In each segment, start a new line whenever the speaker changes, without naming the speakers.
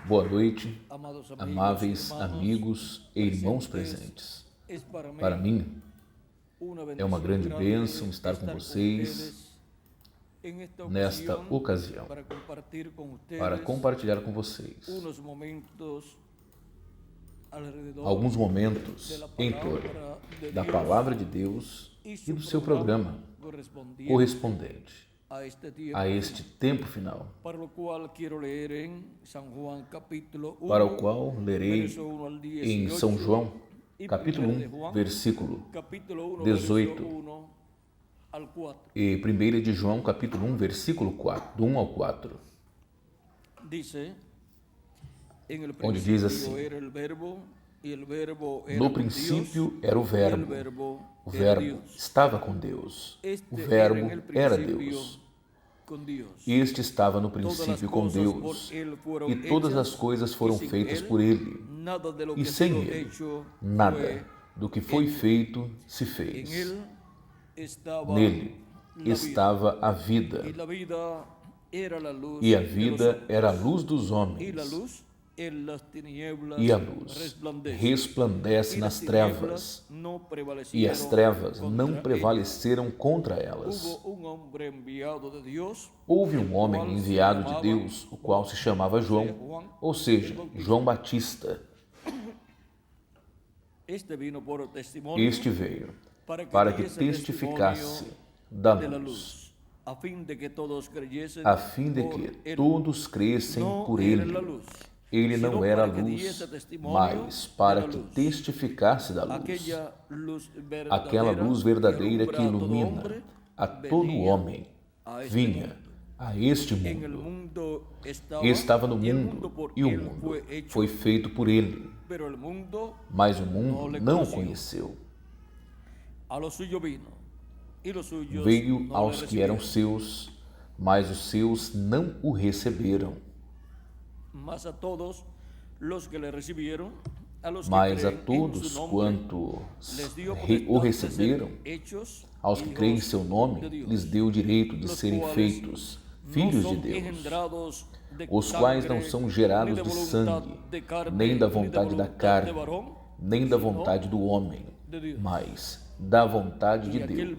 Boa noite, amáveis
amados
amigos e irmãos presentes. Para mim é uma grande bênção estar com vocês nesta ocasião para compartilhar com vocês alguns momentos em torno da Palavra de Deus e do seu programa correspondente a este tempo final, para o qual lerei em São João, capítulo 1, versículo 18, e 1 de João, capítulo 1, versículo 4, do 1 ao 4, onde diz assim: no princípio era o Verbo estava com Deus, o Verbo era Deus. Este estava no princípio com Deus, e todas as coisas foram feitas por Ele, e sem Ele, nada do que foi feito se fez. Nele estava a vida, e a vida era a luz dos homens, e a luz resplandece nas trevas, e as trevas não prevaleceram contra elas. Houve um homem enviado de Deus, o qual se chamava João, ou seja, João Batista. Este veio para que testificasse da luz, a fim de que todos crescem por ele. Ele não era a luz, mas para que testificasse da luz, aquela luz verdadeira que ilumina a todo homem, vinha a este mundo. Estava no mundo, e o mundo foi feito por ele, mas o mundo não o conheceu. Veio aos que eram seus, mas os seus não o receberam. Mas a todos quanto o receberam, aos que creem em seu nome, lhes deu o direito de serem feitos filhos de Deus, os quais não são gerados de sangue, nem da vontade da carne, nem da vontade do homem, mas da vontade de Deus.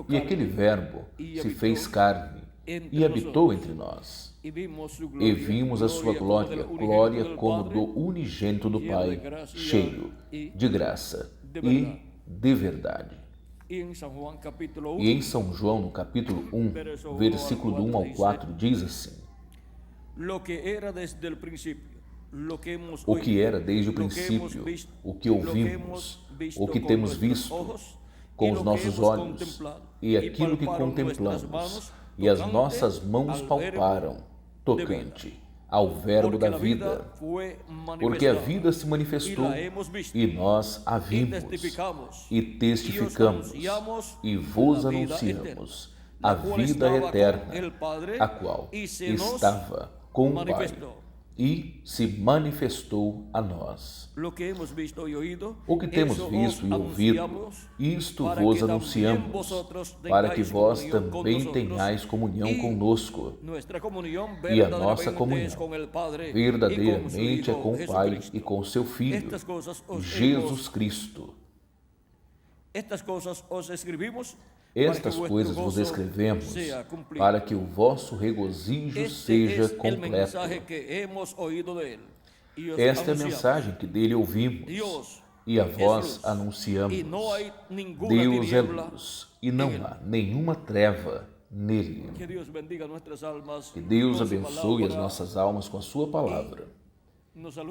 E aquele Verbo se fez carne e habitou entre nós. E vimos a sua glória, glória como do unigênito do Pai, cheio de graça e de verdade. E em São João, no capítulo 1, versículo do 1 ao 4, diz assim: o que era desde o princípio, o que ouvimos, o que temos visto com os nossos olhos, e aquilo que contemplamos, e as nossas mãos palparam, tocante ao Verbo da vida, porque a vida se manifestou, e nós a vimos, e testificamos, e vos anunciamos a vida eterna, a qual estava com o Pai, e se manifestou a nós. O que temos visto e ouvido, isto vos anunciamos, para que vós também tenhais comunhão conosco. E a nossa comunhão verdadeiramente é com o Pai e com seu Filho, Jesus Cristo. Estas coisas vos escrevemos para que o vosso regozijo seja completo. Esta é a mensagem que dele ouvimos e a vós anunciamos. Deus é luz e não há nenhuma treva nele. Que Deus abençoe as nossas almas com a sua palavra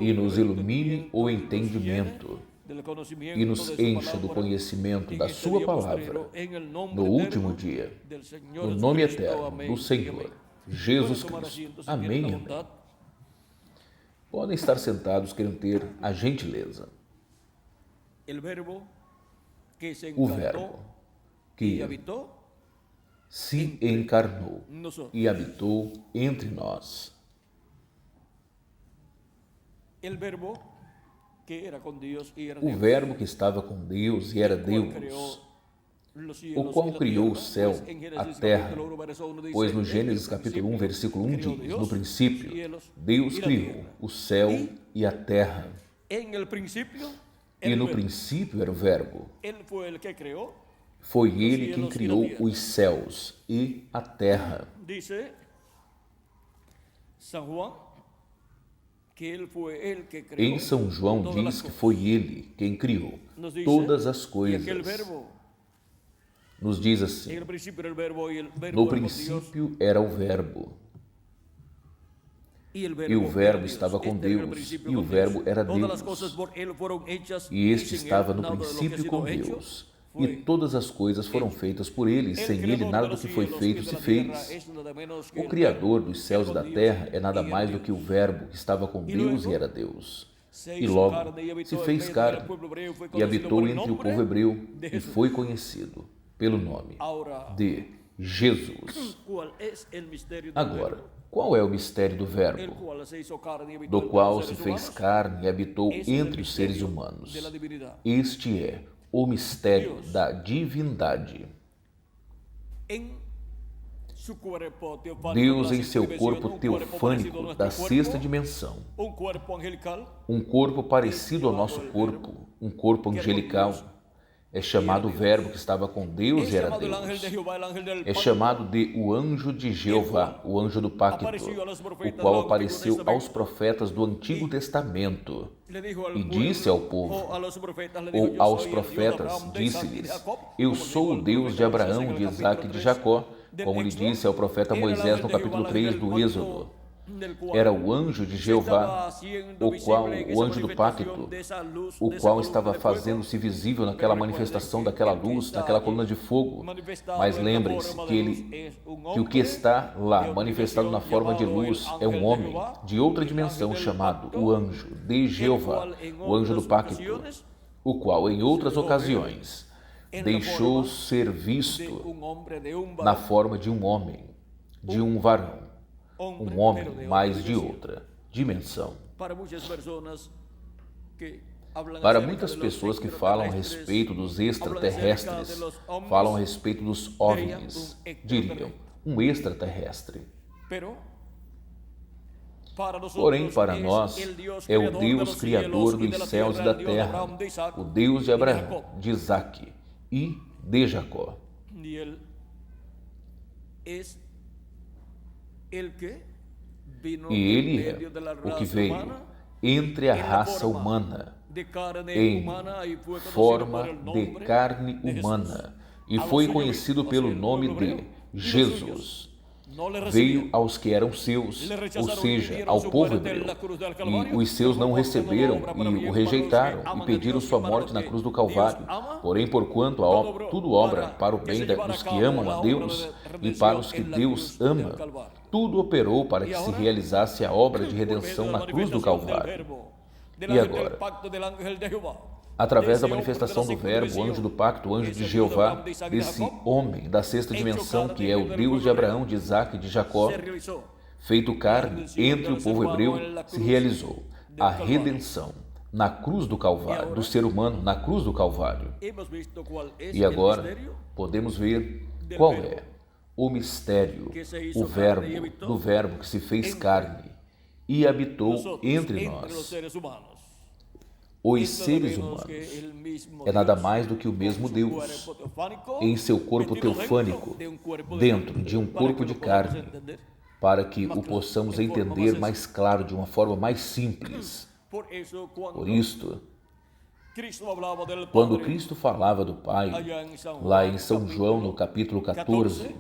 e nos ilumine o entendimento e nos encha do conhecimento da sua palavra no último dia, no nome eterno do Senhor Jesus Cristo. Amém, amém. Podem estar sentados, querendo ter a gentileza. O Verbo que se encarnou e habitou entre nós. O Verbo que estava com Deus e era Deus, o qual criou o céu, a terra. Pois no Gênesis capítulo 1, versículo 1 diz: no princípio, Deus criou o céu e a terra. E no princípio era o Verbo. Foi Ele quem criou os céus e a terra. Em São João diz que foi Ele quem criou todas as coisas. Nos diz assim: no princípio era o Verbo, e o Verbo estava com Deus, e o Verbo era Deus, e este estava no princípio com Deus, e todas as coisas foram feitas por Ele, sem Ele nada do que foi feito se fez. O Criador dos céus e da terra é nada mais do que o Verbo que estava com Deus e era Deus. E logo se fez carne e habitou entre o povo hebreu e foi conhecido pelo nome de Jesus. Agora, qual é o mistério do Verbo, do qual se fez carne e habitou entre os seres humanos? Este é o mistério da divindade. Deus em seu corpo teofânico da sexta dimensão, um corpo parecido ao nosso corpo, um corpo angelical, é chamado o Verbo que estava com Deus e era Deus. É chamado de o anjo de Jeová, o anjo do pacto, o qual apareceu aos profetas do Antigo Testamento e disse ao povo, ou aos profetas, disse-lhes: eu sou o Deus de Abraão, de Isaque e de Jacó, como lhe disse ao profeta Moisés no capítulo 3 do Êxodo. Era o anjo de Jeová, o anjo do pacto, o qual estava fazendo-se visível naquela manifestação daquela luz, naquela coluna de fogo. Mas lembrem-se que o que está lá, manifestado na forma de luz, é um homem de outra dimensão chamado o anjo de Jeová, o anjo do pacto, o qual em outras ocasiões deixou ser visto na forma de um homem, de um varão, um homem mais de outra dimensão. Para muitas pessoas que falam a respeito dos extraterrestres, falam a respeito dos OVNIs, diriam, um extraterrestre. Porém, para nós, é o Deus Criador dos céus e da terra, o Deus de Abraão, de Isaque e de Jacó. E Ele é o que veio entre a raça humana, em forma de carne humana, e foi conhecido pelo nome de Jesus. Veio aos que eram seus, ou seja, ao povo hebreu, e os seus não o receberam e o rejeitaram e pediram sua morte na cruz do Calvário. Porém, porquanto tudo obra para o bem dos que amam a Deus e para os que Deus ama, tudo operou para que se realizasse a obra de redenção na cruz do Calvário. E agora, através da manifestação do Verbo, o anjo do pacto, o anjo de Jeová, desse homem da sexta dimensão, que é o Deus de Abraão, de Isaque e de Jacó, feito carne entre o povo hebreu, se realizou a redenção na cruz do Calvário, do ser humano na cruz do Calvário. E agora podemos ver qual é o mistério, o Verbo, do Verbo que se fez carne e habitou entre nós. Os seres humanos é nada mais do que o mesmo Deus, em seu corpo teofânico, dentro de um corpo de carne, para que o possamos entender mais claro, de uma forma mais simples. Por isto, quando Cristo falava do Pai, lá em São João, no capítulo 14,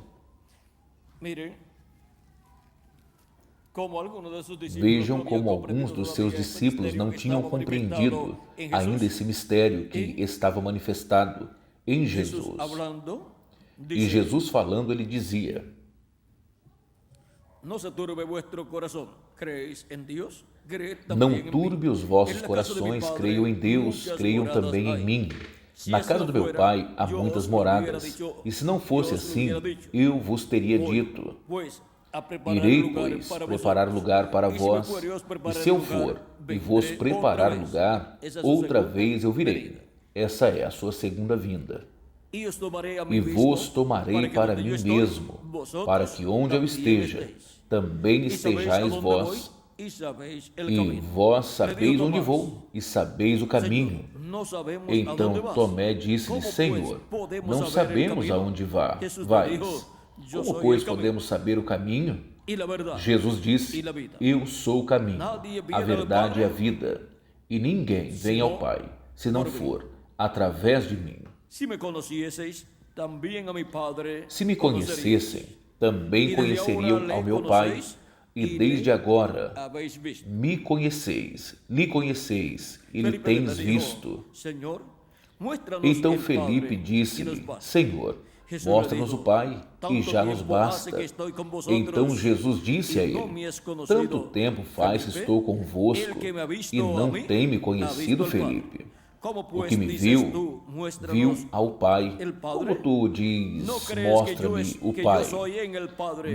vejam como alguns dos seus discípulos não tinham compreendido ainda esse mistério que estava manifestado em Jesus. E Jesus falando, ele dizia: não turbe os vossos corações, creiam em Deus, creiam também em mim. Na casa do meu Pai há muitas moradas, e se não fosse assim, eu vos teria dito: irei, pois, preparar lugar para vós, e se eu for e vos preparar lugar, outra vez eu virei. Essa é a sua segunda vinda. e vos tomarei para mim mesmo, para que onde eu esteja, também estejais vós, e vós sabeis onde vou, e sabeis o caminho. Então Tomé disse-lhe: Senhor, não sabemos aonde vais. Como, pois, podemos saber o caminho? Jesus disse: Eu sou o caminho, a verdade e a vida, e ninguém vem ao Pai, se não for através de mim. Se me conhecessem, também conheceriam ao meu Pai, e desde agora me conheceis, lhe conheceis, e lhe tens visto. Então Felipe disse-lhe: Senhor, mostra-nos o Pai, e já nos basta. Então Jesus disse a ele: Tanto tempo faz que estou convosco, e não tem me conhecido, Felipe? O que me viu, viu ao Pai. Como tu diz, mostra-me o Pai?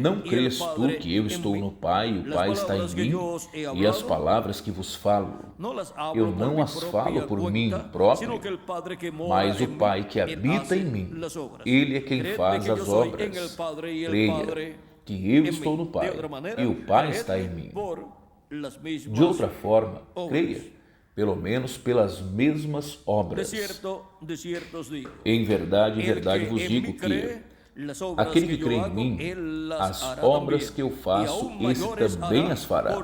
Não crês tu que eu estou no Pai e o Pai está em mim? E as palavras que vos falo, eu não as falo por mim próprio, mas o Pai que habita em mim, Ele é quem faz as obras. Creia que eu estou no Pai e o Pai está em mim. De outra forma, creia, pelo menos pelas mesmas obras. Em verdade vos digo que aquele que crê em mim, as obras que eu faço, esse também as fará,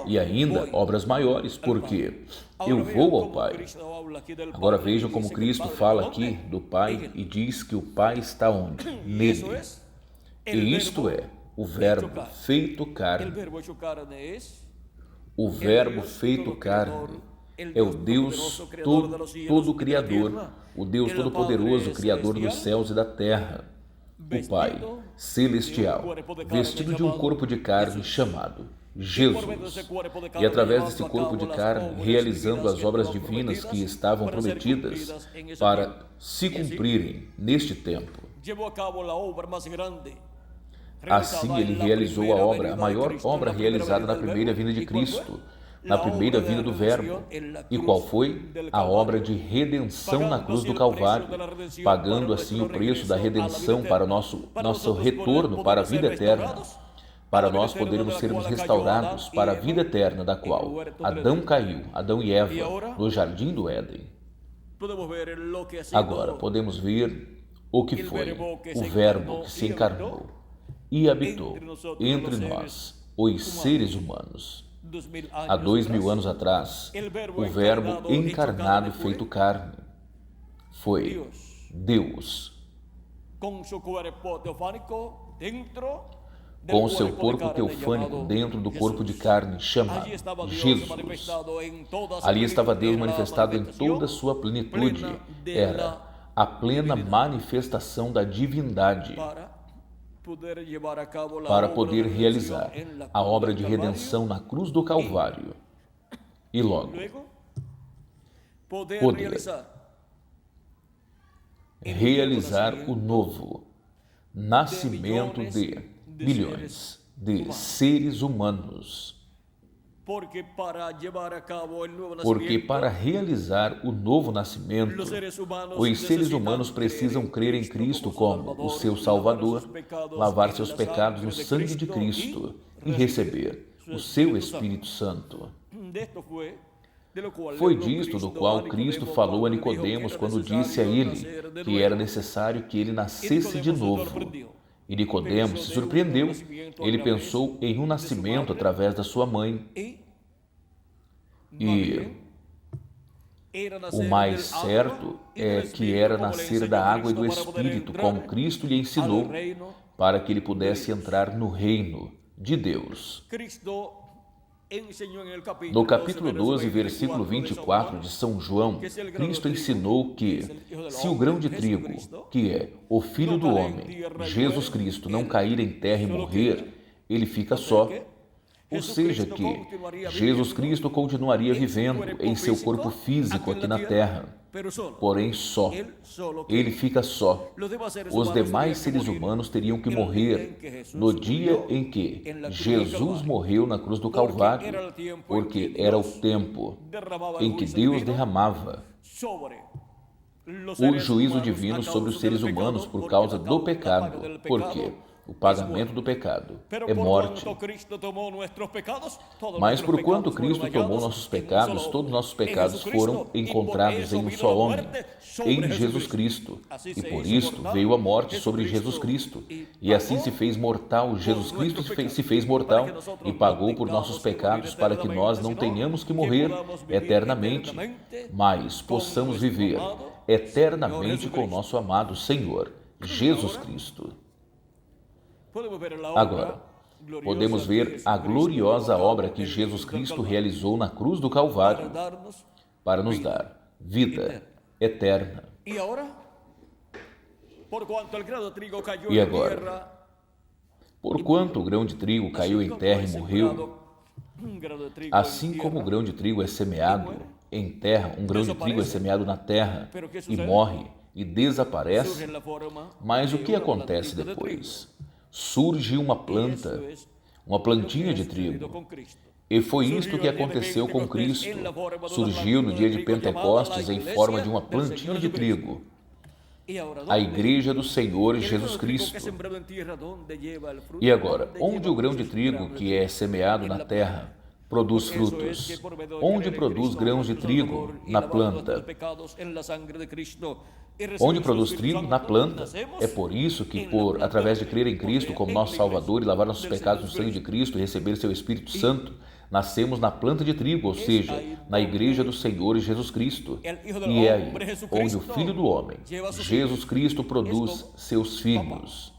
e ainda obras maiores, porque eu vou ao Pai. Agora vejam como Cristo fala aqui do Pai e diz que o Pai está onde? Nele. E isto é o Verbo feito carne. O Verbo feito carne é o Deus todo Criador, o Deus Todo-Poderoso, Criador dos céus e da terra, o Pai celestial, vestido de um corpo de carne chamado Jesus, e através desse corpo de carne, realizando as obras divinas que estavam prometidas para se cumprirem neste tempo. Assim ele realizou a maior obra realizada na primeira vinda de Cristo, na primeira vinda do Verbo. E qual foi? A obra de redenção na cruz do Calvário, pagando assim o preço da redenção para nosso retorno para a vida eterna, para nós podermos sermos restaurados para a vida eterna da qual Adão caiu, Adão e Eva, no jardim do Éden. Agora podemos ver o que foi o Verbo que se encarnou e habitou entre nós, os seres humanos. Há 2000 anos atrás, o Verbo encarnado e feito carne foi Deus, com o seu corpo teofânico dentro do corpo de carne chamado Jesus. Ali estava Deus manifestado em toda a sua plenitude. Era a plena manifestação da divindade para poder realizar a obra de redenção na cruz do Calvário e logo poder realizar o novo nascimento de bilhões de seres humanos. Porque para realizar o novo nascimento, os seres humanos precisam crer em Cristo como o seu Salvador, lavar seus pecados no sangue de Cristo e receber o seu Espírito Santo. Foi disto do qual Cristo falou a Nicodemos quando disse a ele que era necessário que ele nascesse de novo. E Nicodemos se surpreendeu. Ele pensou em um nascimento através da sua mãe. E o mais certo é que era nascer da água e do Espírito, como Cristo lhe ensinou, para que ele pudesse entrar no reino de Deus. No capítulo 12, versículo 24 de São João, Cristo ensinou que, se o grão de trigo, que é o Filho do Homem, Jesus Cristo, não cair em terra e morrer, ele fica só. Ou seja que Jesus Cristo continuaria vivendo em seu corpo físico aqui na terra, porém só. Ele fica só. Os demais seres humanos teriam que morrer no dia em que Jesus morreu na cruz do Calvário, porque era o tempo em que Deus derramava o juízo divino sobre os seres humanos por causa do pecado. Por quê? O pagamento do pecado é morte. Mas por quanto Cristo tomou nossos pecados, todos os nossos pecados foram encontrados em um só homem, em Jesus Cristo. E por isto veio a morte sobre Jesus Cristo. E assim se fez mortal. Jesus Cristo se fez mortal e pagou por nossos pecados para que nós não tenhamos que morrer eternamente, mas possamos viver eternamente com nosso amado Senhor, Jesus Cristo. Agora, podemos ver a gloriosa obra que Jesus Cristo realizou na cruz do Calvário para nos dar vida eterna. E agora, porquanto o grão de trigo caiu em terra e morreu, assim como o grão de trigo é semeado em terra, um grão de trigo é semeado na terra e morre e desaparece, mas o que acontece depois? Surge uma planta, uma plantinha de trigo. E foi isto que aconteceu com Cristo. Surgiu no dia de Pentecostes em forma de uma plantinha de trigo. A Igreja do Senhor Jesus Cristo. E agora, onde o grão de trigo que é semeado na terra produz frutos? Onde produz grãos de trigo? Na planta. Onde produz trigo? Na planta. É por isso que, através de crer em Cristo como nosso Salvador e lavar nossos pecados no sangue de Cristo e receber seu Espírito Santo, nascemos na planta de trigo, ou seja, na Igreja do Senhor Jesus Cristo. E é aí onde o Filho do Homem, Jesus Cristo, produz seus filhos.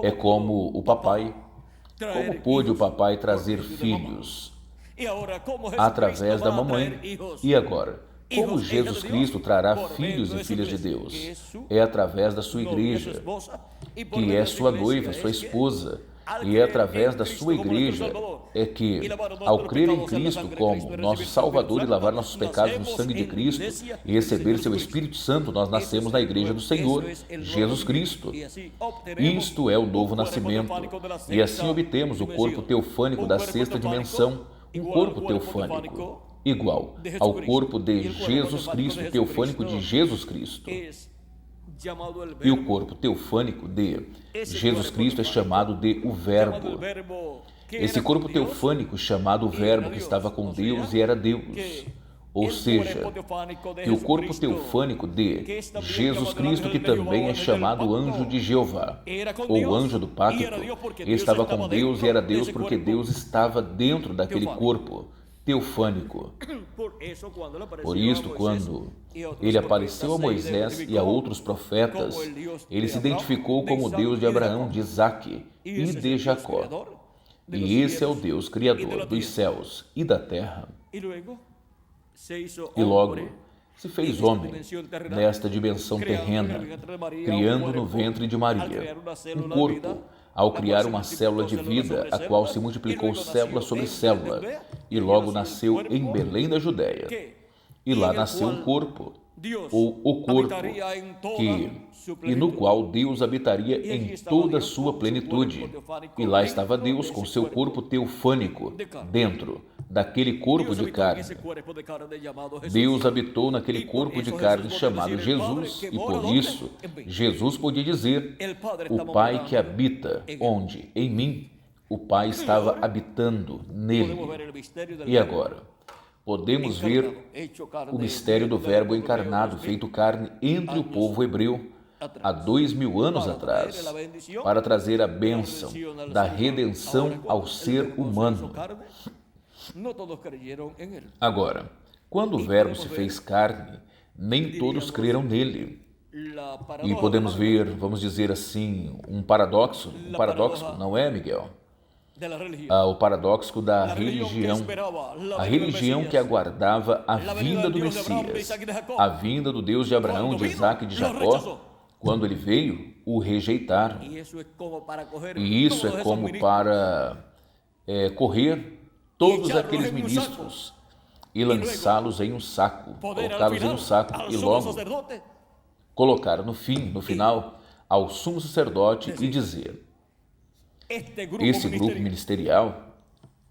É como o papai. Como pôde o papai trazer filhos? Através da mamãe. E agora? Como Jesus Cristo trará filhos e filhas de Deus? É através da sua igreja, que é sua noiva, sua esposa. E é através da sua igreja é que, ao crer em Cristo como nosso Salvador e lavar nossos pecados no sangue de Cristo e receber seu Espírito Santo, nós nascemos na igreja do Senhor, Jesus Cristo. Isto é o novo nascimento. E assim obtemos o corpo teofânico da sexta dimensão, um corpo teofânico igual ao corpo de Jesus Cristo, teofânico de Jesus Cristo. E o corpo teofânico de Jesus Cristo é chamado de o Verbo. Esse corpo teofânico chamado o Verbo que estava com Deus e era Deus. Ou seja, que o corpo teofânico de Jesus Cristo, que também é chamado anjo de Jeová, ou anjo do pacto, estava com Deus e era Deus porque Deus estava dentro daquele corpo teofânico. Por isto, quando ele apareceu a Moisés e a outros profetas, ele se identificou como o Deus de Abraão, de Isaque e de Jacó. E esse é o Deus criador dos céus e da terra. E logo se fez homem nesta dimensão terrena, criando no ventre de Maria um corpo, ao criar uma célula de vida, a qual se multiplicou célula sobre célula, e logo nasceu em Belém da Judéia. E lá nasceu um corpo, ou o corpo, e no qual Deus habitaria em toda a sua plenitude. E lá estava Deus com seu corpo teofânico, dentro daquele corpo de carne. Deus habitou naquele corpo de carne chamado Jesus, e por isso Jesus podia dizer: o Pai que habita onde? Em mim. O Pai estava habitando nele. E agora? Podemos ver o mistério do Verbo encarnado, feito carne entre o povo hebreu, há 2000 anos atrás, para trazer a bênção da redenção ao ser humano. Agora, quando o Verbo se fez carne, nem todos creram nele. E podemos ver, vamos dizer assim, um paradoxo, não é, Miguel? O paradoxo da religião, a religião que aguardava a vinda do Messias, a vinda do Deus de Abraão, de Isaque e de Jacó. Quando ele veio, o rejeitaram. E isso é como para correr todos aqueles ministros e lançá-los em um saco, colocá-los em um saco e logo colocar no final, ao sumo sacerdote e dizer: esse grupo ministerial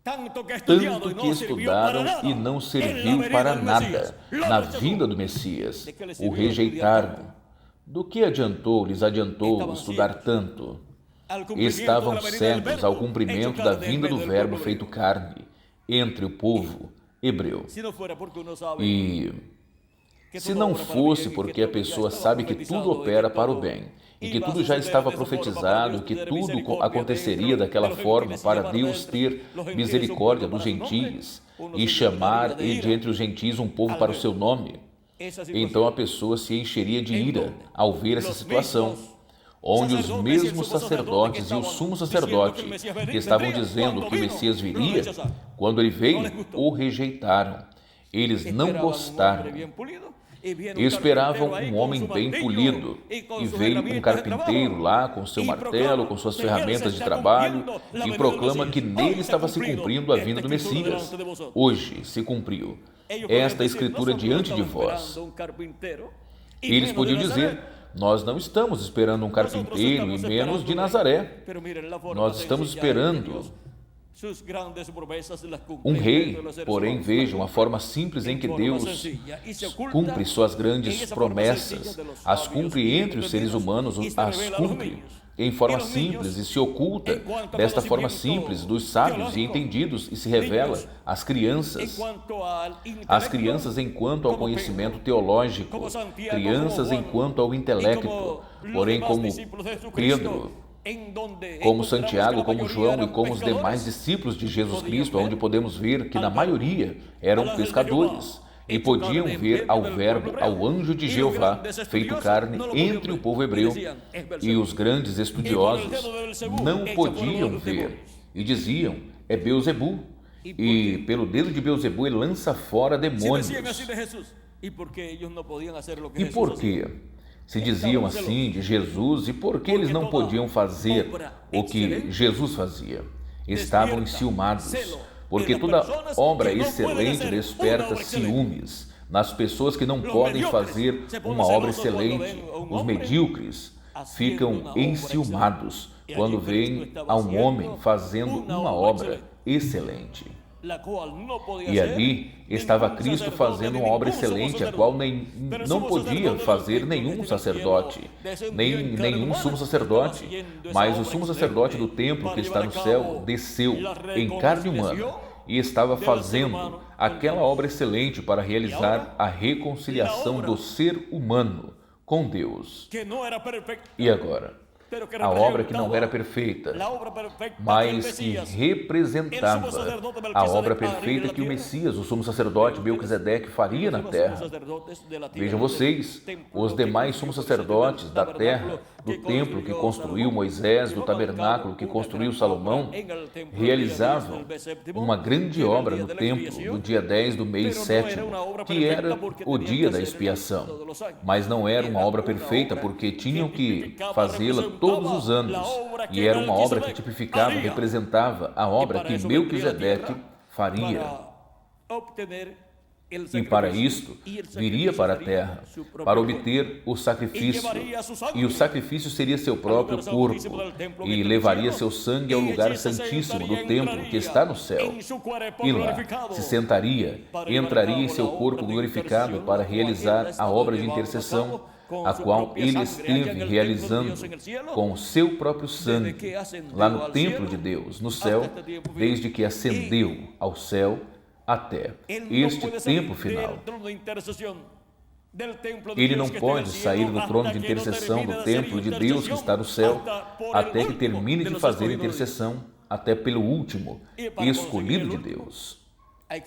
tanto que estudaram e não serviu para nada na vinda do Messias. O rejeitaram. Do que lhes adiantou estudar tanto? Estavam cegos ao cumprimento da vinda do Verbo feito carne entre o povo hebreu. E se não fosse porque a pessoa sabe que tudo opera para o bem, e que tudo já estava profetizado, que tudo aconteceria daquela forma para Deus ter misericórdia dos gentios e chamar de entre os gentios um povo para o seu nome, então a pessoa se encheria de ira ao ver essa situação, onde os mesmos sacerdotes e o sumo sacerdote que estavam dizendo que o Messias viria, quando ele veio, o rejeitaram. Eles não gostaram. Esperavam um homem bem polido, e veio um carpinteiro lá com seu martelo, com suas ferramentas de trabalho, e proclama que nele estava se cumprindo a vinda do Messias. Hoje se cumpriu esta escritura diante de vós. Eles podiam dizer: nós não estamos esperando um carpinteiro e menos de Nazaré. Nós estamos esperando um rei. Porém, vejam a forma simples em que Deus cumpre suas grandes promessas, as cumpre entre os seres humanos, as cumpre em forma simples e se oculta desta forma simples dos sábios e entendidos e se revela às crianças. As crianças enquanto ao conhecimento teológico, crianças enquanto ao intelecto. Porém, como Pedro, como Santiago, como João e como os demais discípulos de Jesus Cristo, onde podemos ver que na maioria eram pescadores e podiam ver ao Verbo, ao anjo de Jeová, feito carne entre o povo hebreu, e os grandes estudiosos não podiam ver e diziam: é Beelzebu, e pelo dedo de Beelzebu ele lança fora demônios. E por quê? Se diziam assim de Jesus, e por que eles não podiam fazer o que Jesus fazia? Estavam enciumados, porque toda obra excelente desperta ciúmes nas pessoas que não podem fazer uma obra excelente. Os medíocres ficam enciumados quando veem a um homem fazendo uma obra excelente. E ali estava Cristo fazendo uma obra excelente, a qual não podia fazer nenhum sacerdote, nem nenhum sumo sacerdote. Mas o sumo sacerdote do templo que está no céu desceu em carne humana e estava fazendo aquela obra excelente para realizar a reconciliação do ser humano com Deus. E agora? A obra que não era perfeita, mas que representava a obra perfeita que o Messias, o sumo sacerdote Melquisedeque, faria na terra. Vejam vocês, os demais sumos sacerdotes da terra, do templo que construiu Moisés, do tabernáculo que construiu Salomão, realizavam uma grande obra no templo no dia 10 do mês 7º, que era o dia da expiação. Mas não era uma obra perfeita, porque tinham que fazê-la todos os anos, e era uma obra que tipificava, representava a obra que Melquisedeque faria. E para isto, viria para a terra, para obter o sacrifício, e o sacrifício seria seu próprio corpo, e levaria seu sangue ao lugar santíssimo do templo que está no céu. E lá se sentaria, entraria em seu corpo glorificado para realizar a obra de intercessão, a qual ele esteve realizando com o seu próprio sangue, lá no templo de Deus, no céu, desde que ascendeu ao céu até este tempo final. Ele não pode sair do trono de intercessão do templo de Deus que está no céu até que termine de fazer intercessão, até pelo último escolhido de Deus.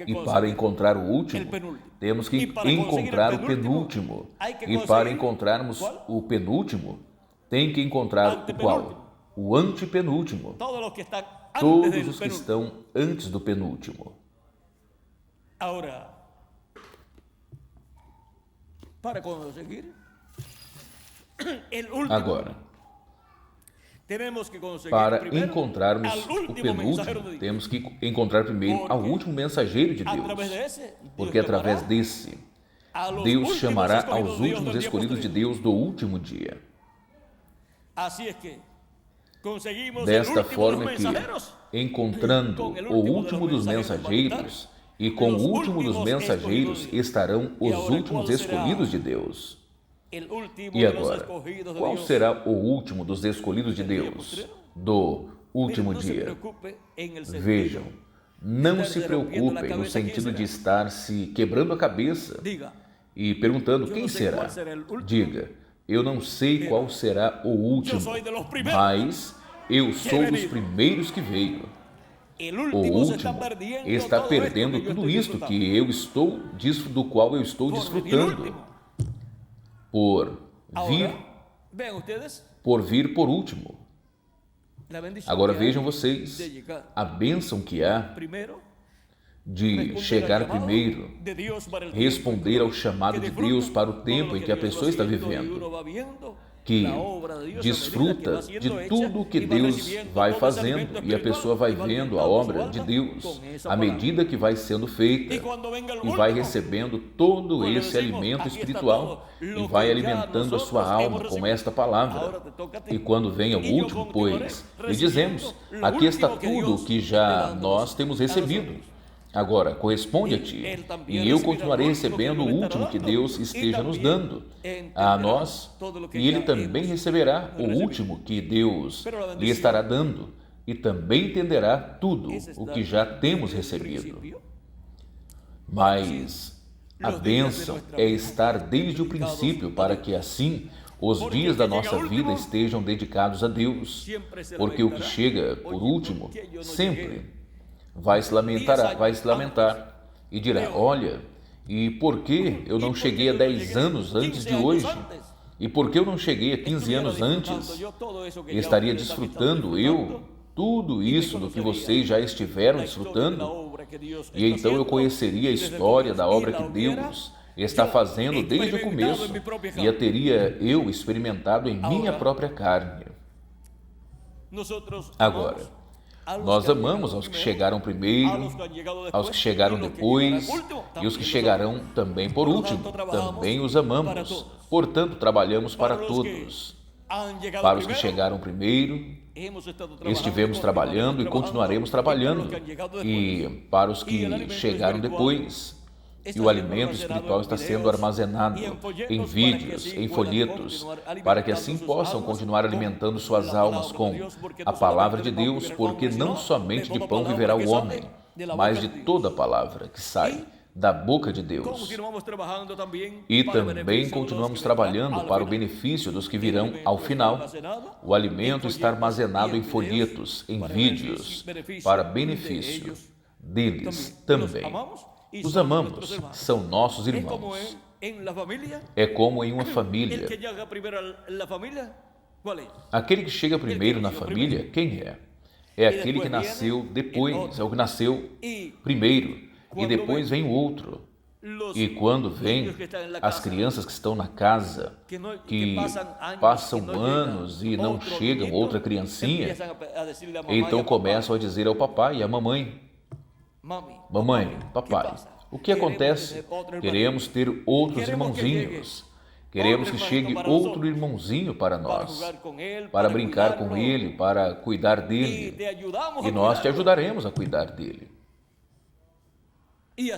E para encontrar o último, temos que encontrar o penúltimo. E para encontrarmos o penúltimo, tem que encontrar o qual? O antepenúltimo. Todos os que estão antes do penúltimo. Agora, para encontrarmos o penúltimo, temos que encontrar primeiro ao último mensageiro de Deus, porque através desse, Deus chamará aos últimos escolhidos de Deus do último dia. Desta forma que, encontrando o último dos mensageiros, e com o último dos mensageiros estarão os últimos escolhidos de Deus. E agora, qual será o último dos escolhidos de Deus, do último dia? Vejam, não se preocupem no sentido de estar se quebrando a cabeça e perguntando quem será. Diga, eu não sei qual será o último, mas eu sou dos primeiros que veio. O último está perdendo tudo isto que eu estou, do qual eu estou desfrutando, por vir por último. Agora vejam vocês a bênção que há de chegar primeiro, responder ao chamado de Deus para o tempo em que a pessoa está vivendo, que desfruta de tudo o que Deus vai fazendo e a pessoa vai vendo a obra de Deus à medida que vai sendo feita e vai recebendo todo esse alimento espiritual e vai alimentando a sua alma com esta palavra. E quando vem o último, pois, lhe dizemos, aqui está tudo o que já nós temos recebido. Agora, corresponde a ti, e eu continuarei recebendo o último que Deus esteja nos dando a nós, e ele também receberá o último que Deus lhe estará dando, e também entenderá tudo o que já temos recebido. Mas a bênção é estar desde o princípio, para que assim os dias da nossa vida estejam dedicados a Deus, porque o que chega por último sempre vai se lamentar e dirá, olha, e por que eu não cheguei a 10 anos antes de hoje? E por que eu não cheguei a 15 anos antes? Estaria desfrutando eu tudo isso do que vocês já estiveram desfrutando? E então eu conheceria a história da obra que Deus está fazendo desde o começo e a teria eu experimentado em minha própria carne. Agora, nós amamos aos que chegaram primeiro, aos que chegaram depois e os que chegarão também por último. Também os amamos. Portanto, trabalhamos para todos. Para os que chegaram primeiro, estivemos trabalhando e continuaremos trabalhando. E para os que chegaram depois, e o alimento espiritual está sendo armazenado em vídeos, em folhetos, para que assim possam continuar alimentando suas almas com a palavra de Deus, porque não somente de pão viverá o homem, mas de toda a palavra que sai da boca de Deus. E também continuamos trabalhando para o benefício dos que virão ao final. O alimento está armazenado em folhetos, em vídeos, para benefício deles também. Os amamos, são nossos irmãos. É como em uma família. Aquele que chega primeiro na família, quem é? É aquele que nasceu depois, é o que nasceu primeiro, e depois vem o outro. E quando vem as crianças que estão na casa, que passam anos e não chegam outra criancinha, então começam a dizer ao papai e à mamãe, mamãe, papai, o que acontece? Queremos ter outros irmãozinhos. Queremos que chegue outro irmãozinho para nós, para brincar com ele, para cuidar dele. E nós te ajudaremos a cuidar dele. E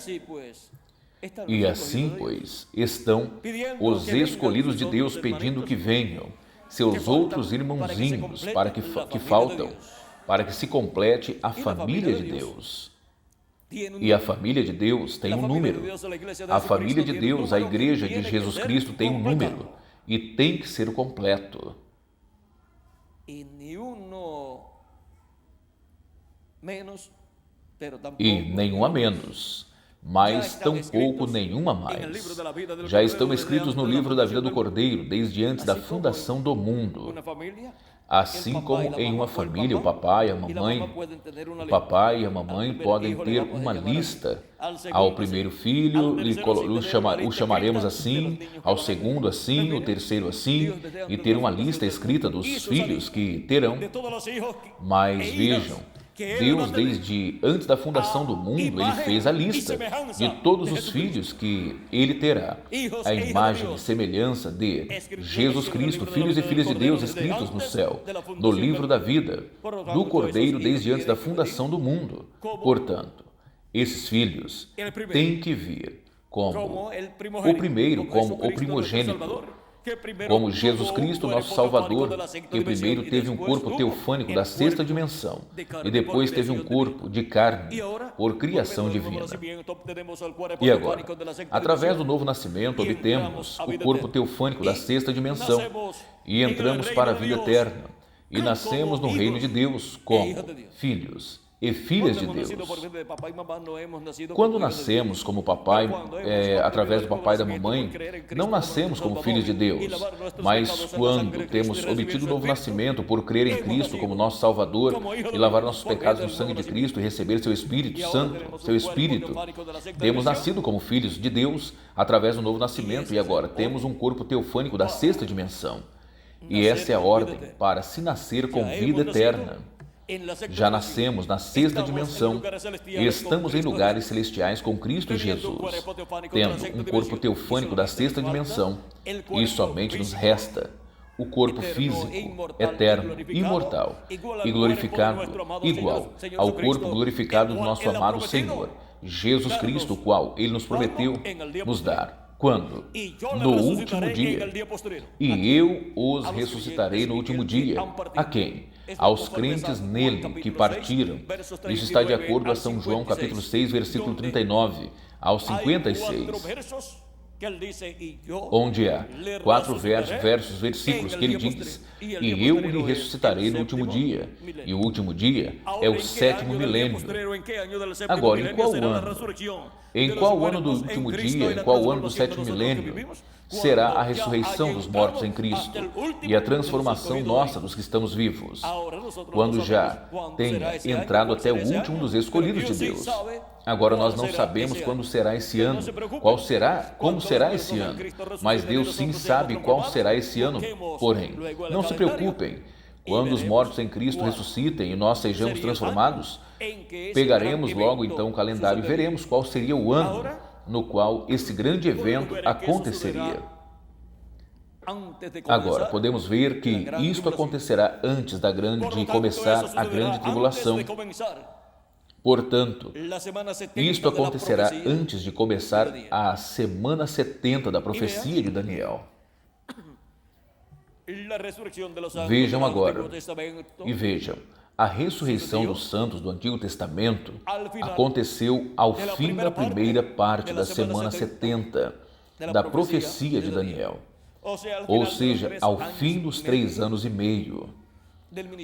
assim, pois, estão os escolhidos de Deus pedindo que venham seus outros irmãozinhos que faltam, para que se complete a família de Deus. E a família de Deus tem um número. A família de Deus, a igreja de Jesus Cristo, tem um número e tem que ser completo. E nenhum a menos, mas tampouco nenhum a mais. Já estão escritos no livro da vida do Cordeiro, desde antes da fundação do mundo. Assim como em uma família, o papai e a mamãe podem ter uma lista. Ao primeiro filho, o chamaremos assim, ao segundo assim, o terceiro assim, e ter uma lista escrita dos filhos que terão. Mas vejam Deus, desde antes da fundação do mundo, Ele fez a lista de todos os filhos que Ele terá, a imagem e semelhança de Jesus Cristo, filhos e filhas de Deus escritos no céu, no livro da vida, do Cordeiro desde antes da fundação do mundo. Portanto, esses filhos têm que vir como o primeiro, como o primogênito, como Jesus Cristo, nosso Salvador, que primeiro teve um corpo teofânico da sexta dimensão e depois teve um corpo de carne por criação divina. E agora, através do novo nascimento, obtemos o corpo teofânico da sexta dimensão e entramos para a vida eterna e nascemos no reino de Deus como filhos e filhas de Deus. Quando nascemos como papai, através do papai e da mamãe, não nascemos como filhos de Deus, mas quando temos obtido o novo nascimento por crer em Cristo como nosso Salvador e lavar nossos pecados no sangue de Cristo e receber seu Espírito Santo, seu Espírito, temos nascido como filhos de Deus através do novo nascimento e agora temos um corpo teofânico da sexta dimensão. E essa é a ordem para se nascer com vida eterna. Já nascemos na sexta dimensão e estamos em lugares celestiais com Cristo Jesus, tendo um corpo teofânico da sexta dimensão, e somente nos resta o corpo físico, eterno, imortal e glorificado, igual ao corpo glorificado do nosso amado Senhor, Jesus Cristo, o qual Ele nos prometeu nos dar. Quando? No último dia. E eu os ressuscitarei no último dia. A quem? Aos crentes nele que partiram. Isso está de acordo a São João, capítulo 6, versículo 39 ao 56. Onde há 4 versículos que ele diz: e eu lhe ressuscitarei no último dia. E o último dia é o 7º milênio. Agora, em qual ano? Em qual ano do último dia, em qual ano do 7º milênio, será a ressurreição dos mortos em Cristo e a transformação nossa dos que estamos vivos, quando já tenha entrado até o último dos escolhidos de Deus. Agora nós não sabemos quando será esse ano, como será esse ano, mas Deus sim sabe qual será esse ano. Porém, não se preocupem, quando os mortos em Cristo ressuscitem e nós sejamos transformados, pegaremos logo então o calendário e veremos qual seria o ano no qual esse grande evento aconteceria. Agora, podemos ver que isto acontecerá antes de começar a grande tribulação. Portanto, isto acontecerá antes de começar a semana 70 da profecia de Daniel. Vejam agora, e vejam, a ressurreição dos santos do Antigo Testamento aconteceu ao fim da primeira parte da semana 70 da profecia de Daniel, ou seja, ao fim dos 3 anos e meio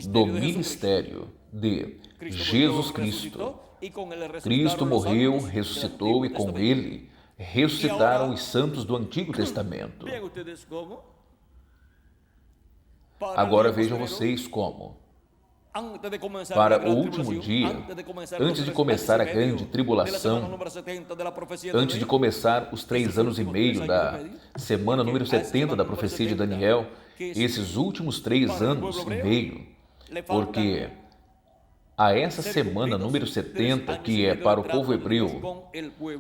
do ministério de Jesus Cristo. Cristo morreu, ressuscitou e com ele ressuscitaram os santos do Antigo Testamento. Agora vejam vocês como, para o último dia, antes de começar a grande tribulação, antes de começar os 3 anos e meio da semana número 70 da profecia de Daniel, esses últimos 3 anos e meio, porque a essa semana número 70, que é para o povo hebreu,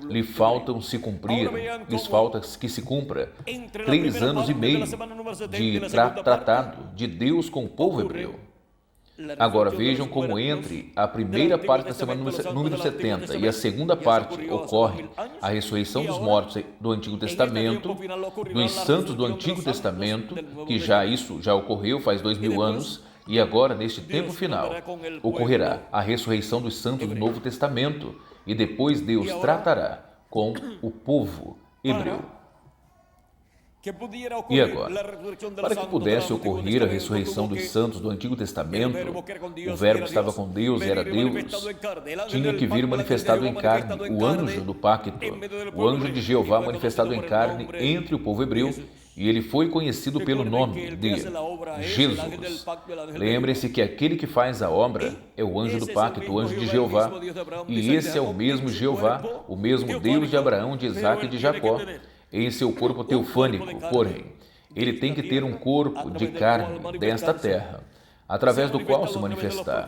lhe faltam se cumprir, lhes falta que se cumpra 3 anos e meio de tratado de Deus com o povo hebreu. Agora vejam como entre a primeira parte da semana número 70 e a segunda parte ocorre a ressurreição dos mortos do Antigo Testamento, dos santos do Antigo Testamento, que isso já ocorreu faz 2000 anos, e agora, neste tempo final, ocorrerá a ressurreição dos santos do Novo Testamento, e depois Deus tratará com o povo hebreu. E agora, para que pudesse ocorrer a ressurreição dos santos do Antigo Testamento, o Verbo estava com Deus e era Deus, tinha que vir manifestado em carne o anjo do pacto, o anjo de Jeová manifestado em carne entre o povo hebreu, e ele foi conhecido pelo nome de Jesus. Lembre-se que aquele que faz a obra é o anjo do pacto, o anjo de Jeová, e esse é o mesmo Jeová, o mesmo Deus de Abraão, de Isaque e de Jacó, em seu corpo teofânico. Porém, ele tem que ter um corpo de carne desta terra, através do qual se manifestar.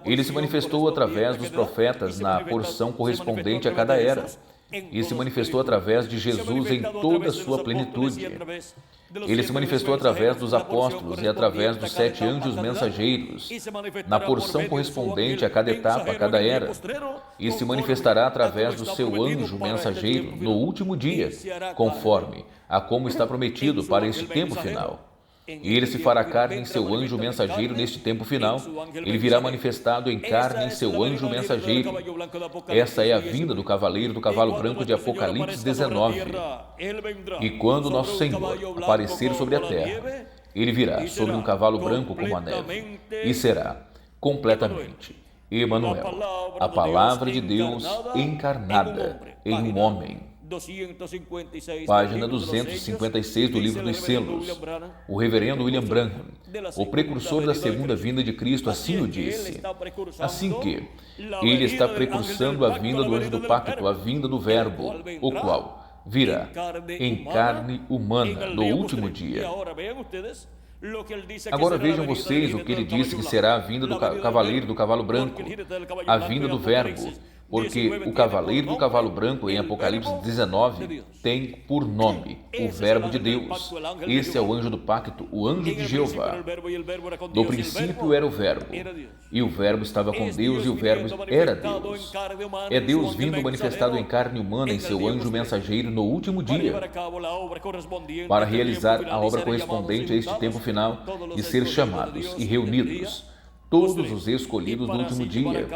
Ele se manifestou através dos profetas na porção correspondente a cada era, e se manifestou através de Jesus em toda a sua plenitude. Ele se manifestou através dos apóstolos e através dos 7 anjos mensageiros, na porção correspondente a cada etapa, a cada era, e se manifestará através do seu anjo mensageiro no último dia, conforme a como está prometido para este tempo final. E ele se fará carne em seu anjo mensageiro neste tempo final. Ele virá manifestado em carne em seu anjo mensageiro. Essa é a vinda do cavaleiro do cavalo branco de Apocalipse 19. E quando nosso Senhor aparecer sobre a terra, ele virá sobre um cavalo branco como a neve, e será completamente Emanuel, a palavra de Deus encarnada em um homem. Página 256 do Livro dos Selos. O reverendo William Branham, o precursor da segunda vinda de Cristo, assim o disse. Assim que ele está precursando a vinda do anjo do pacto, a vinda do Verbo, o qual virá em carne humana no último dia. Agora vejam vocês o que ele disse que será a vinda do cavaleiro do cavalo branco, a vinda do Verbo, porque o cavaleiro do cavalo branco em Apocalipse 19 tem por nome o Verbo de Deus. Esse é o anjo do pacto, o anjo de Jeová. No princípio era o Verbo, e o Verbo estava com Deus, e o Verbo era Deus. É Deus vindo manifestado em carne humana em seu anjo mensageiro no último dia, para realizar a obra correspondente a este tempo final e ser chamados e reunidos todos os escolhidos no último dia,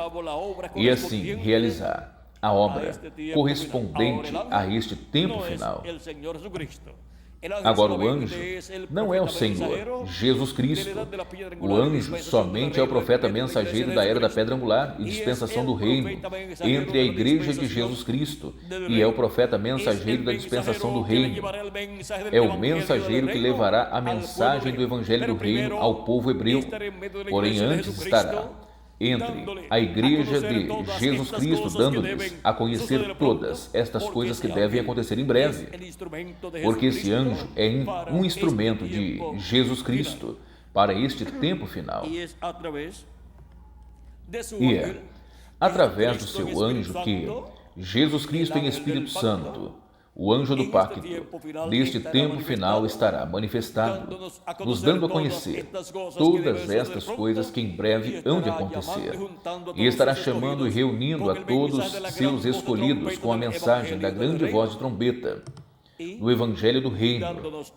e assim realizar a obra correspondente a este tempo final. Agora, o anjo não é o Senhor Jesus Cristo. O anjo somente é o profeta mensageiro da era da pedra angular e dispensação do reino entre a igreja de Jesus Cristo, e é o profeta mensageiro da dispensação do reino. É o mensageiro que levará a mensagem do evangelho do reino ao povo hebreu. Porém, antes estará entre a igreja de Jesus Cristo, dando-lhes a conhecer todas estas coisas que devem acontecer em breve, porque esse anjo é um instrumento de Jesus Cristo para este tempo final. E é através do seu anjo que Jesus Cristo em Espírito Santo, o anjo do pacto, neste tempo final estará manifestado, nos dando a conhecer todas estas coisas que em breve hão de acontecer, e estará chamando e reunindo a todos seus escolhidos com a mensagem da grande voz de trombeta, do Evangelho do Reino,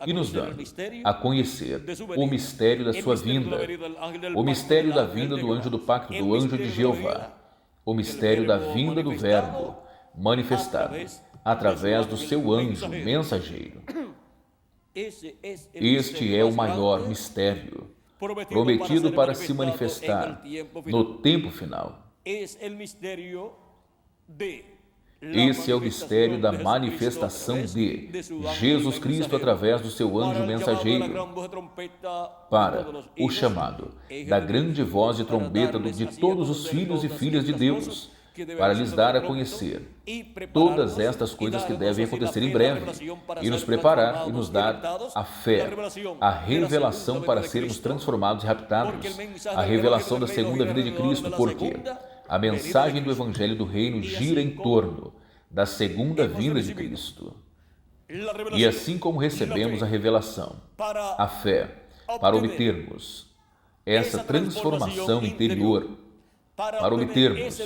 e nos dando a conhecer o mistério da sua vinda, o mistério da vinda do anjo do pacto, do anjo de Jeová, o mistério da vinda do Verbo, manifestado através do seu anjo mensageiro. Este é o maior mistério, prometido para se manifestar no tempo final. Esse é o mistério da manifestação de Jesus Cristo através do seu anjo mensageiro, para o chamado da grande voz de trombeta de todos os filhos e filhas de Deus, para lhes dar a conhecer todas estas coisas que devem acontecer em breve, e nos preparar e nos dar a fé, a revelação para sermos transformados e raptados, a revelação da segunda vinda de Cristo, porque a mensagem do Evangelho do Reino gira em torno da segunda vinda de Cristo. E assim como recebemos a revelação, a fé, para obtermos essa transformação interior, para obtermos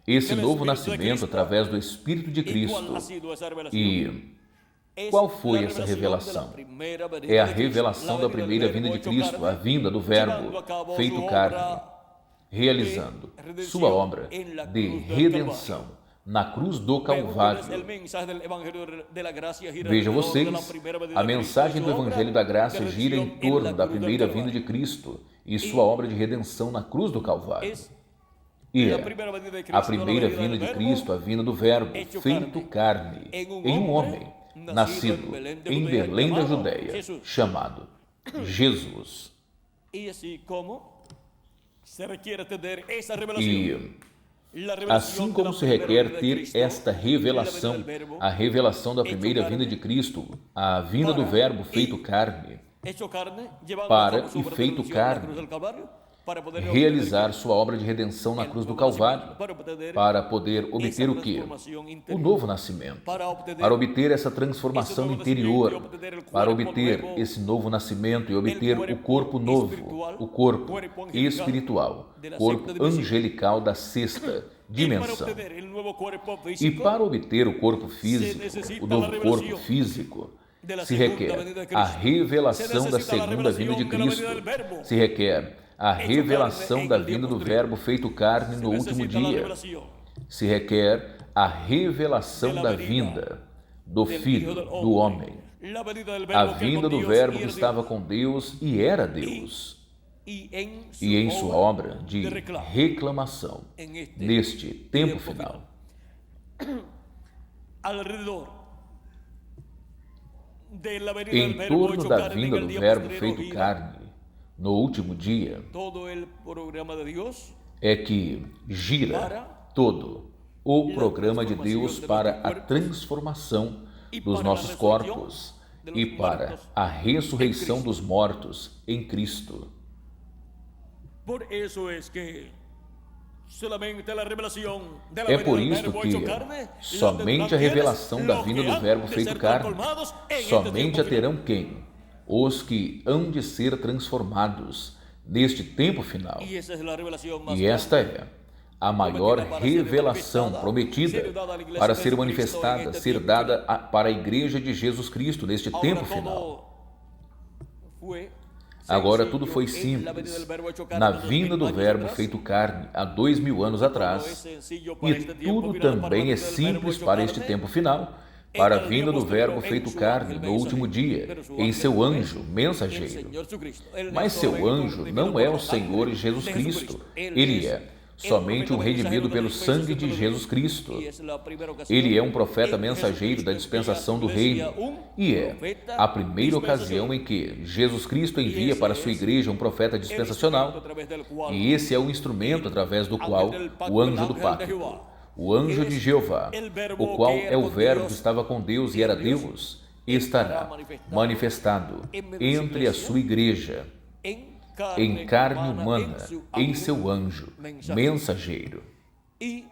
esse novo nascimento através do Espírito de Cristo. E qual foi essa revelação? É a revelação da primeira vinda de Cristo, a vinda do Verbo feito carne, realizando sua obra de redenção na cruz do Calvário. Vejam vocês, a mensagem do Evangelho da Graça gira em torno da primeira vinda de Cristo e sua obra de redenção na cruz do Calvário. E é a primeira vinda de Cristo, a vinda do Verbo feito carne, em um homem, nascido em Belém da Judéia, chamado Jesus. E assim como se requer ter esta revelação, a revelação da primeira vinda de Cristo, a vinda do Verbo feito carne, para, e feito carne, realizar sua obra de redenção na cruz do Calvário, para poder obter o quê? O novo nascimento, para obter essa transformação interior, para obter esse novo nascimento e obter o corpo novo, o corpo espiritual, corpo angelical da sexta dimensão. E para obter o corpo físico, o novo corpo físico, se requer a revelação da segunda vinda de Cristo, se requer a revelação da vinda do Verbo feito carne no último dia, se requer a revelação da vinda do Filho do Homem, a vinda do Verbo que estava com Deus e era Deus, e em sua obra de reclamação neste tempo final. Em torno da vinda do Verbo feito carne no último dia, é que gira todo o programa de Deus para a transformação dos nossos corpos e para a ressurreição dos mortos em Cristo. É por isto que somente a revelação da vinda do Verbo feito carne, somente a terão quem? Os que hão de ser transformados neste tempo final. E esta é a maior revelação prometida para ser manifestada, ser dada para a Igreja de Jesus Cristo neste tempo final. Agora tudo foi simples na vinda do Verbo feito carne há 2000 anos atrás, e tudo também é simples para este tempo final, para a vinda do Verbo feito carne no último dia, em seu anjo mensageiro. Mas seu anjo não é o Senhor Jesus Cristo, ele é somente um redimido pelo sangue de Jesus Cristo. Ele é um profeta mensageiro da dispensação do reino, e é a primeira ocasião em que Jesus Cristo envia para a sua igreja um profeta dispensacional, e esse é o instrumento através do qual o anjo do pacto, o anjo de Jeová, o qual é o Verbo que estava com Deus e era Deus, estará manifestado entre a sua igreja, em carne humana, em seu anjo mensageiro. E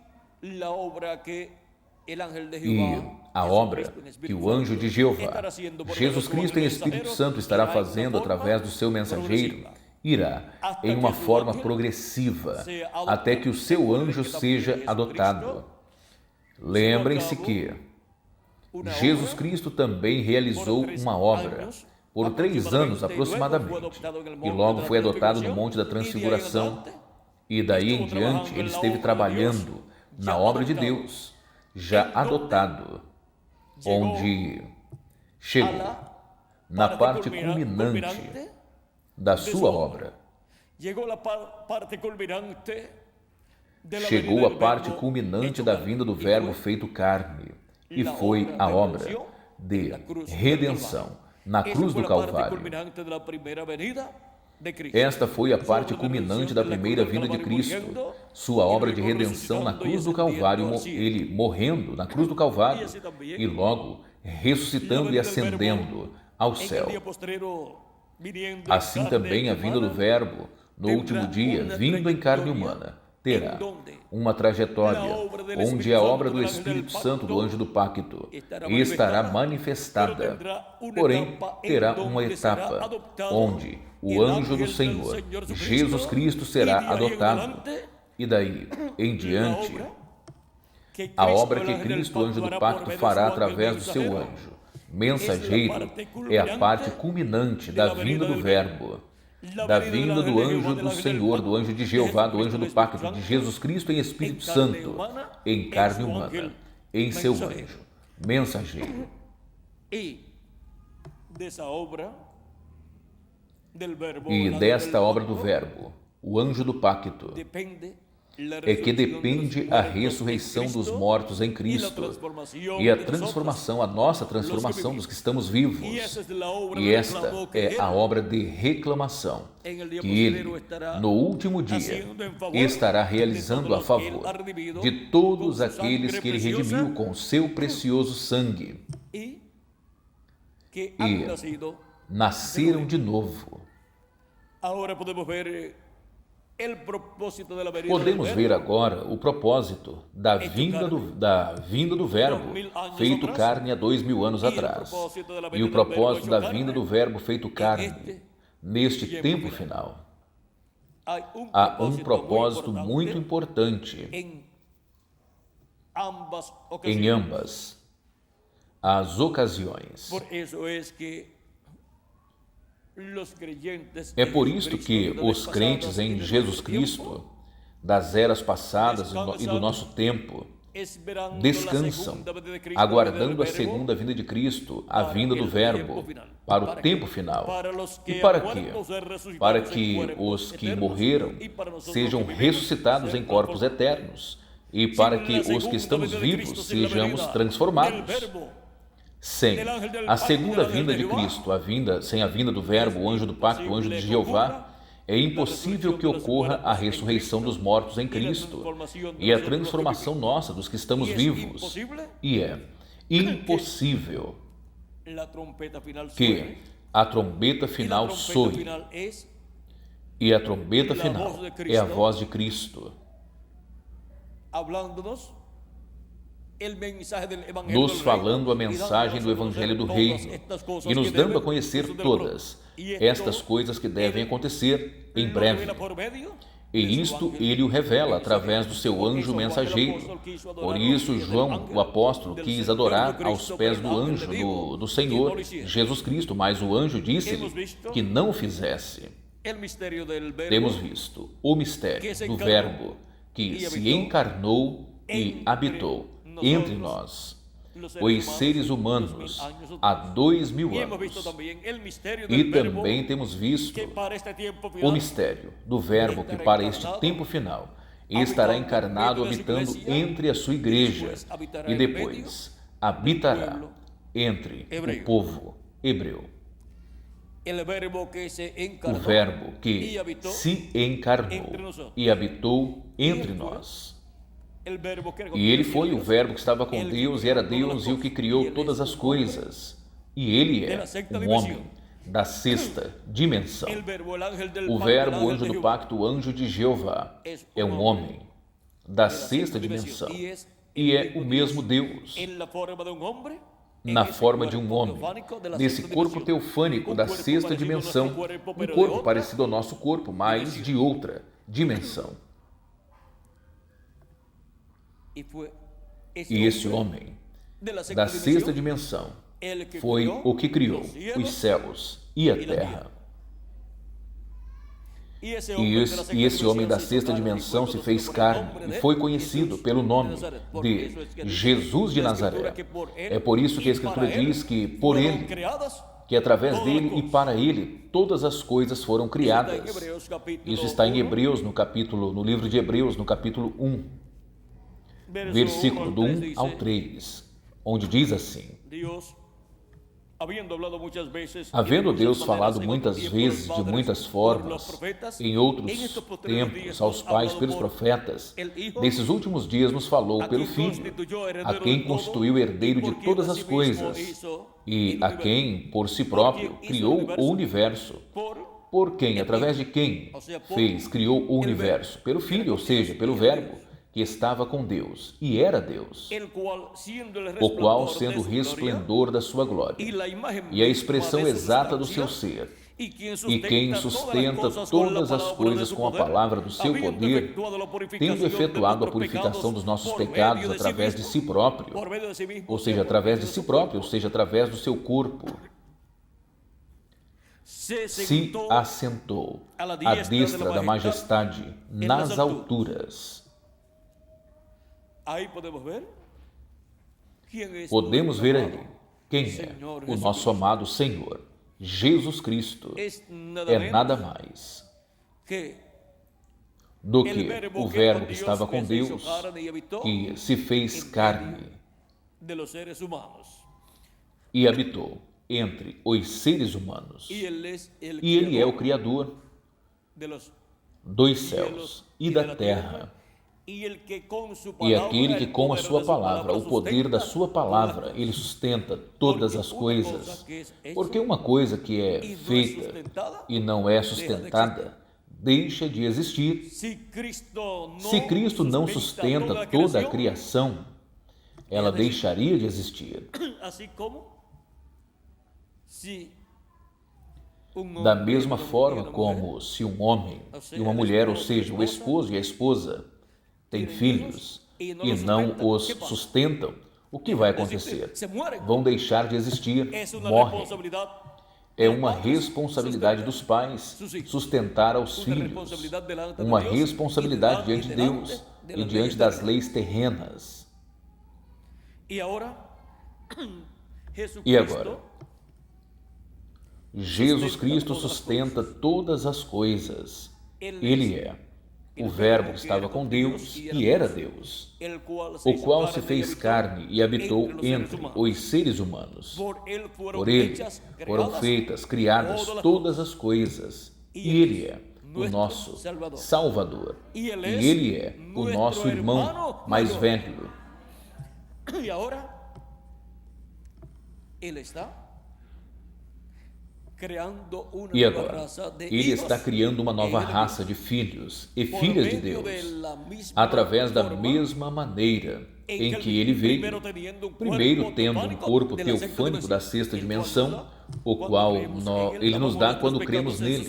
a obra que o anjo de Jeová, Jesus Cristo em Espírito Santo, estará fazendo através do seu mensageiro, irá em uma forma progressiva até que o seu anjo seja adotado. Lembrem-se que Jesus Cristo também realizou uma obra por 3 anos aproximadamente, e logo foi adotado no Monte da Transfiguração, e daí em diante ele esteve trabalhando na obra de Deus, já adotado, onde chegou na parte culminante da sua obra. Chegou a parte culminante da vinda do Verbo feito carne, e foi a obra de redenção na cruz do Calvário. Esta foi a parte culminante da primeira vinda de Cristo, sua obra de redenção na cruz do Calvário, ele morrendo na cruz do Calvário e logo ressuscitando e ascendendo ao céu. Assim também a vinda do Verbo no último dia, vindo em carne humana, terá uma trajetória onde a obra do Espírito Santo, do anjo do pacto, estará manifestada, porém terá uma etapa onde o anjo do Senhor, Jesus Cristo, será adotado, e daí em diante a obra que Cristo, o anjo do pacto, fará através do seu anjo mensageiro é a parte culminante da vinda do Verbo, da vinda do anjo do Senhor, do anjo de Jeová, do anjo do pacto, de Jesus Cristo em Espírito Santo, em carne humana, em seu anjo mensageiro. E desta obra do Verbo, o anjo do pacto, é que depende a ressurreição dos mortos em Cristo e a transformação, a nossa transformação dos que estamos vivos. E esta é a obra de reclamação que Ele, no último dia, estará realizando a favor de todos aqueles que Ele redimiu com seu precioso sangue. E nasceram de novo. Podemos ver agora o propósito da vinda do Verbo feito carne há 2000 anos atrás e o propósito da vinda do Verbo feito carne neste tempo final. Há um propósito muito importante em ambas as ocasiões. É por isto que os crentes em Jesus Cristo, das eras passadas e do nosso tempo, descansam, aguardando a segunda vinda de Cristo, a vinda do Verbo, para o tempo final. E para quê? Para que os que morreram sejam ressuscitados em corpos eternos e para que os que estamos vivos sejamos transformados. Sem a segunda vinda de Cristo, sem a vinda do Verbo, o anjo do pacto, o anjo de Jeová, é impossível que ocorra a ressurreição dos mortos em Cristo e a transformação nossa dos que estamos vivos. E é impossível que a trombeta final soe. E a trombeta final é a voz de Cristo, nos falando a mensagem do Evangelho do Reino e nos dando a conhecer todas estas coisas que devem acontecer em breve. E isto ele o revela através do seu anjo mensageiro. Por isso João, o apóstolo, quis adorar aos pés do anjo do Senhor Jesus Cristo, mas o anjo disse-lhe que não o fizesse. Temos visto o mistério do Verbo que se encarnou e habitou entre nós, os seres humanos, há 2000 anos. E também temos visto o mistério do Verbo que para este tempo final estará encarnado habitando entre a sua igreja e depois habitará entre o povo hebreu. O Verbo que se encarnou e habitou entre nós. E ele foi o Verbo que estava com Deus e era Deus e o que criou todas as coisas. E ele é um homem da sexta dimensão. O Verbo, o anjo do pacto, o anjo de Jeová, é um homem da sexta dimensão e é o mesmo Deus na forma de um homem, nesse corpo teofânico da sexta dimensão, um corpo parecido ao nosso corpo, mas de outra dimensão. E esse homem da sexta dimensão foi o que criou os céus e a terra. E esse homem da sexta dimensão se fez carne e foi conhecido pelo nome de Jesus de Nazaré. É por isso que a Escritura diz que por ele, que através dele e para ele, todas as coisas foram criadas. Isso está em Hebreus, no livro de Hebreus, no capítulo 1. Versículo do 1 ao 3, onde diz assim: havendo Deus falado muitas vezes, de muitas formas, em outros tempos, aos pais pelos profetas, nesses últimos dias nos falou pelo Filho, a quem constituiu herdeiro de todas as coisas, e a quem, por si próprio, criou o universo. Por quem, através de quem criou o universo? Pelo Filho, ou seja, pelo Verbo, que estava com Deus e era Deus, o qual, sendo o resplendor da sua glória e a expressão exata do seu ser, e quem sustenta todas as coisas com a palavra do seu poder, tendo efetuado a purificação dos nossos pecados através de si próprio, ou seja, através de si próprio, ou seja, através do seu corpo, se assentou à destra da majestade nas alturas. Podemos ver aí quem é o nosso amado Senhor. Jesus Cristo é nada mais do que o Verbo que estava com Deus, que se fez carne e habitou entre os seres humanos. E ele é o Criador dos céus e da terra. E aquele que com a sua palavra, o poder da sua palavra, ele sustenta todas as coisas. Porque uma coisa que é feita e não é sustentada, deixa de existir. Se Cristo não sustenta toda a criação, ela deixaria de existir. Da mesma forma como se um homem e uma mulher, ou seja, o esposo e a esposa, têm filhos e não os sustentam, o que vai acontecer? Vão deixar de existir, morrem. É uma responsabilidade dos pais sustentar aos filhos, uma responsabilidade diante de Deus e diante das leis terrenas. E agora, Jesus Cristo sustenta todas as coisas. Ele é o Verbo que estava com Deus e era Deus, o qual se fez carne e habitou entre os seres humanos. Por ele foram feitas, criadas todas as coisas, e ele é o nosso Salvador, e ele é o nosso irmão mais velho. E agora, ele está criando uma nova raça de filhos e filhas de Deus, através da mesma maneira em que ele veio, primeiro tendo um corpo teofânico da sexta dimensão, o qual ele nos dá quando cremos nele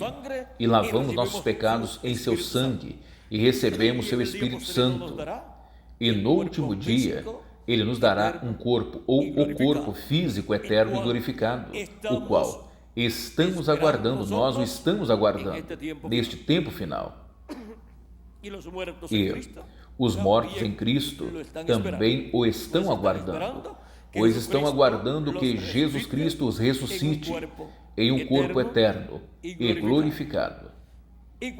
e lavamos nossos pecados em seu sangue e recebemos seu Espírito Santo. E no último dia, ele nos dará um corpo, ou o corpo físico eterno e glorificado, o qual estamos aguardando, nós o estamos aguardando neste tempo final. E os mortos em Cristo também o estão aguardando, pois estão aguardando que Jesus Cristo os ressuscite em um corpo eterno e glorificado. E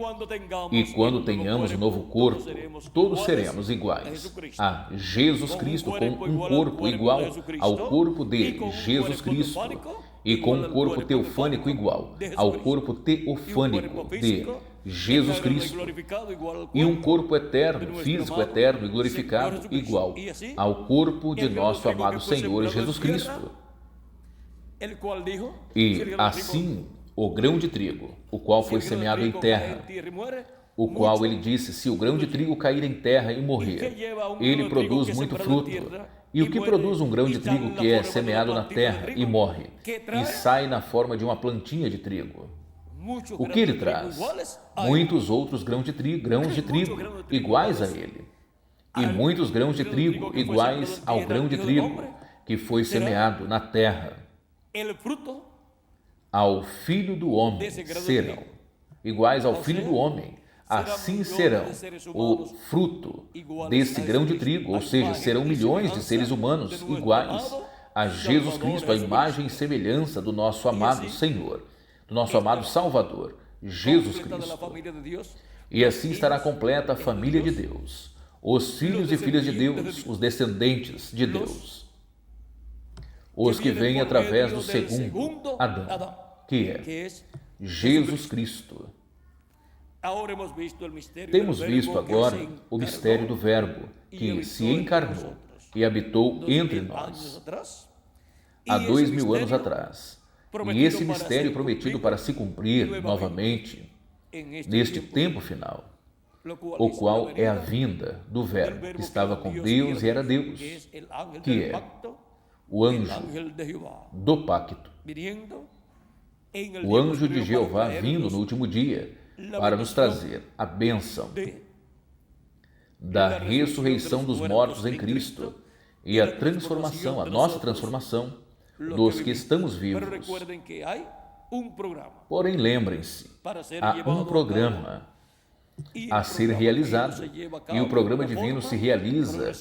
quando tenhamos um novo corpo, todos seremos iguais a Jesus Cristo, com um corpo igual ao corpo de Jesus Cristo, e com um corpo teofânico igual ao corpo teofânico de Jesus Cristo, e um corpo eterno, físico eterno e glorificado igual ao corpo de nosso amado Senhor Jesus Cristo. E assim, o grão de trigo, o qual foi semeado em terra, o qual ele disse, se o grão de trigo cair em terra e morrer, ele produz muito fruto. E o que produz um grão de trigo que é semeado na terra e morre, e sai na forma de uma plantinha de trigo? O que ele traz? Muitos outros grãos de trigo iguais a ele, e muitos grãos de trigo iguais ao grão de trigo que foi semeado na terra. Ao Filho do Homem serão iguais ao Filho do Homem. Assim serão o fruto desse grão de trigo, ou seja, serão milhões de seres humanos iguais a Jesus Cristo, a imagem e semelhança do nosso amado Senhor, do nosso amado Salvador, Jesus Cristo. E assim estará completa a família de Deus, os filhos e filhas de Deus, os descendentes de Deus, os que vêm através do segundo Adão, que é Jesus Cristo. Temos visto agora o mistério do Verbo, que se encarnou e habitou entre nós há 2000 anos atrás. E esse mistério prometido para se cumprir novamente neste tempo final, o qual é a vinda do Verbo que estava com Deus e era Deus, que é o anjo do pacto, o anjo de Jeová vindo no último dia para nos trazer a bênção da ressurreição dos mortos em Cristo e a transformação, a nossa transformação dos que estamos vivos. Porém, lembrem-se, há um programa a ser realizado e o programa divino se realiza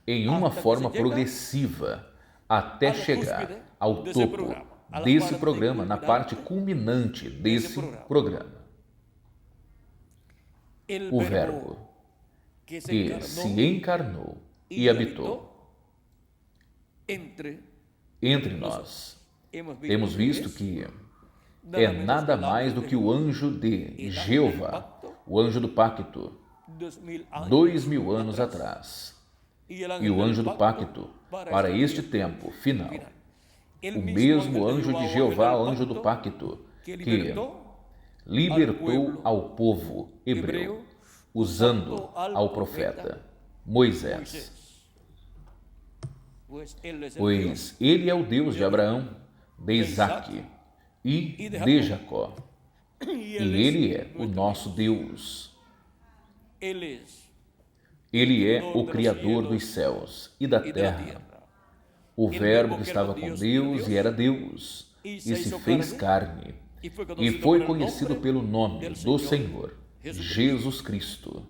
em uma forma progressiva até chegar ao topo desse programa, na parte culminante desse programa. O Verbo que se encarnou e habitou entre nós. Temos visto que é nada mais do que o anjo de Jeová, o anjo do pacto, 2000 anos atrás. E o anjo do pacto, para este tempo final, o mesmo anjo de Jeová, anjo do pacto, que libertou ao povo hebreu, usando ao profeta Moisés. Pois ele é o Deus de Abraão, de Isaque e de Jacó. E ele é o nosso Deus. Ele é o Criador dos céus e da terra. O Verbo que estava com Deus e era Deus, e se fez carne, e foi conhecido pelo nome do Senhor, Jesus Cristo.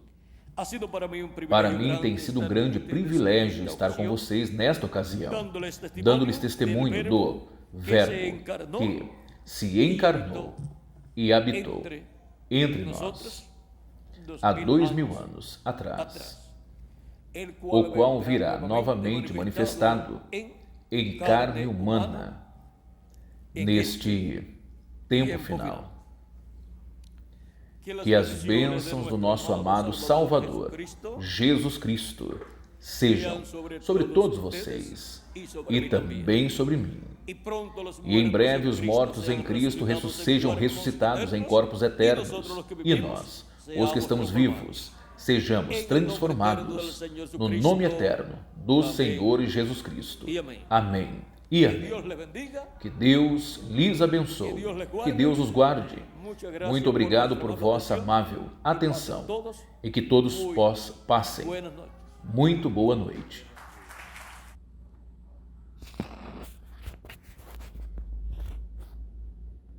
Para mim tem sido um grande privilégio estar com vocês nesta ocasião, dando-lhes testemunho do Verbo que se encarnou e habitou entre nós há 2000 anos atrás, o qual virá novamente manifestado em carne humana neste tempo final. Que as bênçãos do nosso amado Salvador, Jesus Cristo, sejam sobre todos vocês e também sobre mim. E em breve os mortos em Cristo sejam ressuscitados em corpos eternos, e nós, os que estamos vivos, sejamos transformados no nome eterno do Senhor Jesus Cristo. Amém e amém. Que Deus lhes abençoe, que Deus os guarde. Muito obrigado por vossa amável atenção e que todos passem muito boa noite.